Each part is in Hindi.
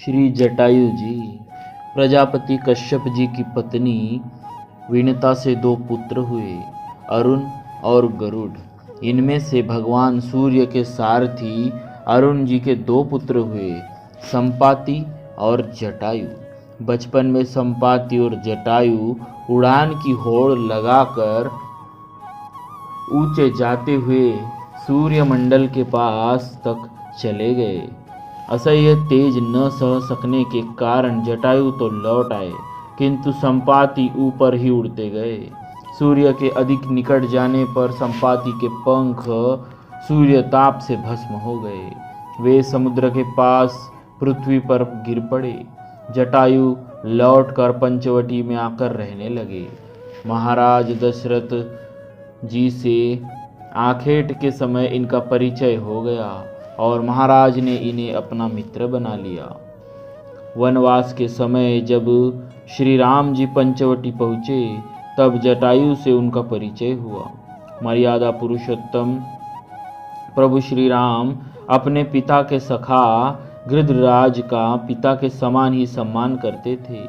श्री जटायु जी। प्रजापति कश्यप जी की पत्नी विनता से 2 पुत्र हुए, अरुण और गरुड़। इनमें से भगवान सूर्य के सारथी अरुण जी के 2 पुत्र हुए, संपाति और जटायु। बचपन में संपाति और जटायु उड़ान की होड़ लगाकर ऊंचे जाते हुए सूर्यमंडल के पास तक चले गए। असह्य तेज न सह सकने के कारण जटायु तो लौट आए, किंतु संपाति ऊपर ही उड़ते गए। सूर्य के अधिक निकट जाने पर संपाति के पंख सूर्य ताप से भस्म हो गए। वे समुद्र के पास पृथ्वी पर गिर पड़े। जटायु लौटकर पंचवटी में आकर रहने लगे। महाराज दशरथ जी से आखेट के समय इनका परिचय हो गया और महाराज ने इन्हें अपना मित्र बना लिया। वनवास के समय जब श्री राम जी पंचवटी पहुँचे तब जटायु से उनका परिचय हुआ। मर्यादा पुरुषोत्तम प्रभु श्री राम अपने पिता के सखा गृधराज का पिता के समान ही सम्मान करते थे।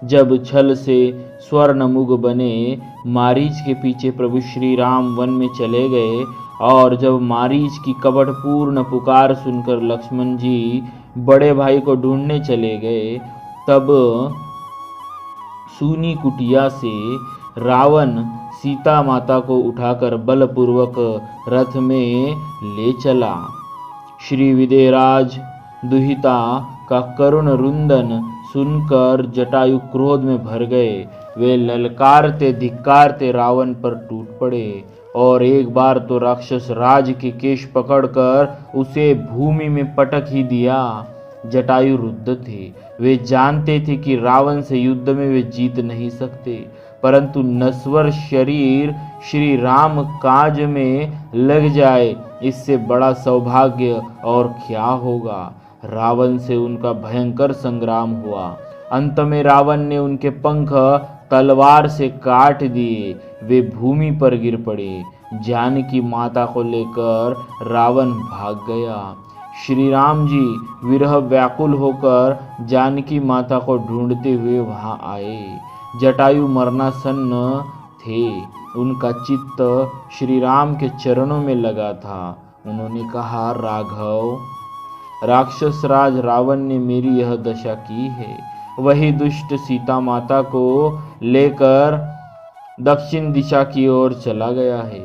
जब छल से स्वर्णमुग बने मारीच के पीछे प्रभु श्री राम वन में चले गए और जब मारीच की कपटपूर्ण पुकार सुनकर लक्ष्मण जी बड़े भाई को ढूंढने चले गए, तब सूनी कुटिया से रावण सीता माता को उठाकर बलपूर्वक रथ में ले चला। श्री विदेराज दुहिता का करुण रुंदन सुनकर जटायु क्रोध में भर गए। वे ललकारते धिक्कारते रावण पर टूट पड़े और एक बार तो राक्षस राज के केश पकड़कर उसे भूमि में पटक ही दिया। जटायु रुद्ध थे। वे जानते थे कि रावण से युद्ध में वे जीत नहीं सकते, परंतु नश्वर शरीर श्री राम काज में लग जाए, इससे बड़ा सौभाग्य और क्या होगा। रावण से उनका भयंकर संग्राम हुआ। अंत में रावण ने उनके पंख तलवार से काट दिए। वे भूमि पर गिर पड़े। जानकी माता को लेकर रावण भाग गया। श्री राम जी विरह व्याकुल होकर जानकी माता को ढूंढते हुए वहां आए। जटायु मरणासन्न थे। उनका चित्त श्री राम के चरणों में लगा था। उन्होंने कहा, राघव, राक्षस राज रावण ने मेरी यह दशा की है। वही दुष्ट सीता माता को लेकर दक्षिण दिशा की ओर चला गया है।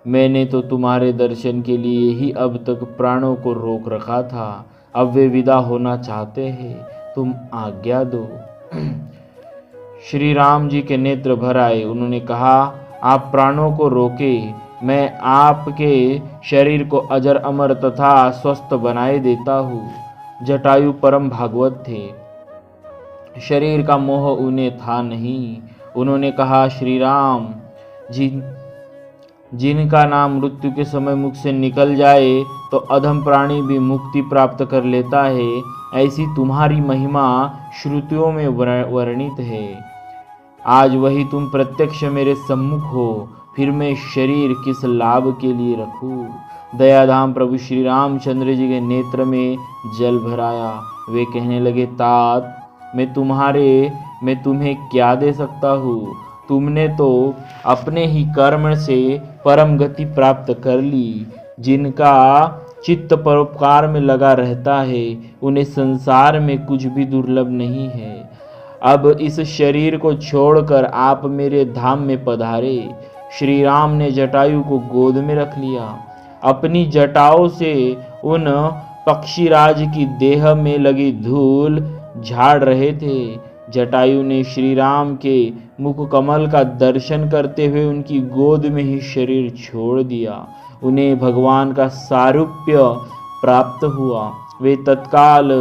मैंने तो तुम्हारे दर्शन के लिए ही अब तक प्राणों को रोक रखा था। अब वे विदा होना चाहते हैं, तुम आज्ञा दो। श्री राम जी के नेत्र भर आए। उन्होंने कहा, आप प्राणों को रोके, मैं आपके शरीर को अजर अमर तथा स्वस्थ बनाए देता हूँ। जटायु परम भागवत थे। शरीर का मोह उन्हें था नहीं। उन्होंने कहा, श्री राम, जिनका नाम मृत्यु के समय मुख से निकल जाए तो अधम प्राणी भी मुक्ति प्राप्त कर लेता है, ऐसी तुम्हारी महिमा श्रुतियों में वर्णित है। आज वही तुम प्रत्यक्ष मेरे सम्मुख हो, फिर मैं शरीर किस लाभ के लिए रखूं। दयाधाम प्रभु श्री रामचंद्र जी के नेत्र में जल भर आया। वे कहने लगे, तात, मैं तुम्हें क्या दे सकता हूँ। तुमने तो अपने ही कर्म से परम गति प्राप्त कर ली। जिनका चित्त परोपकार में लगा रहता है, उन्हें संसार में कुछ भी दुर्लभ नहीं है। अब इस शरीर को छोड़कर आप मेरे धाम में पधारे। श्री राम ने जटायु को गोद में रख लिया। अपनी जटाओं से उन पक्षीराज की देह में लगी धूल झाड़ रहे थे। जटायु ने श्री राम के मुख कमल का दर्शन करते हुए उनकी गोद में ही शरीर छोड़ दिया। उन्हें भगवान का सारूप्य प्राप्त हुआ। वे तत्काल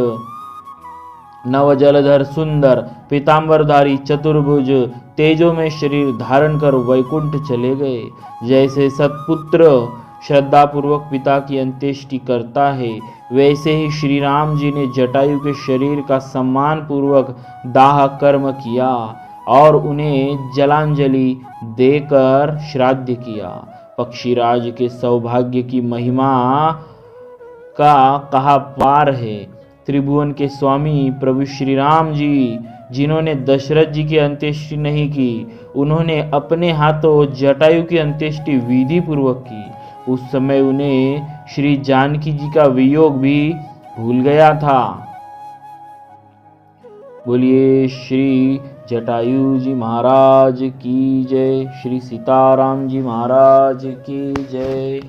नवजलधर सुंदर पीतांबरधारी चतुर्भुज तेजो में शरीर धारण कर वैकुंठ चले गए। जैसे सत्पुत्र श्रद्धापूर्वक पिता की अंत्येष्टि करता है, वैसे ही श्री राम जी ने जटायु के शरीर का सम्मान पूर्वक दाह कर्म किया और उन्हें जलांजलि देकर श्राद्ध किया। पक्षीराज के सौभाग्य की महिमा का कहा पार है। त्रिभुवन के स्वामी प्रभु श्री राम जी, जिन्होंने दशरथ जी की अंत्येष्टि नहीं की, उन्होंने अपने हाथों जटायु की अंत्येष्टि विधि पूर्वक की। उस समय उन्हें श्री जानकी जी का वियोग भी भूल गया था। बोलिए श्री जटायु जी महाराज की जय, श्री सीताराम जी महाराज की जय।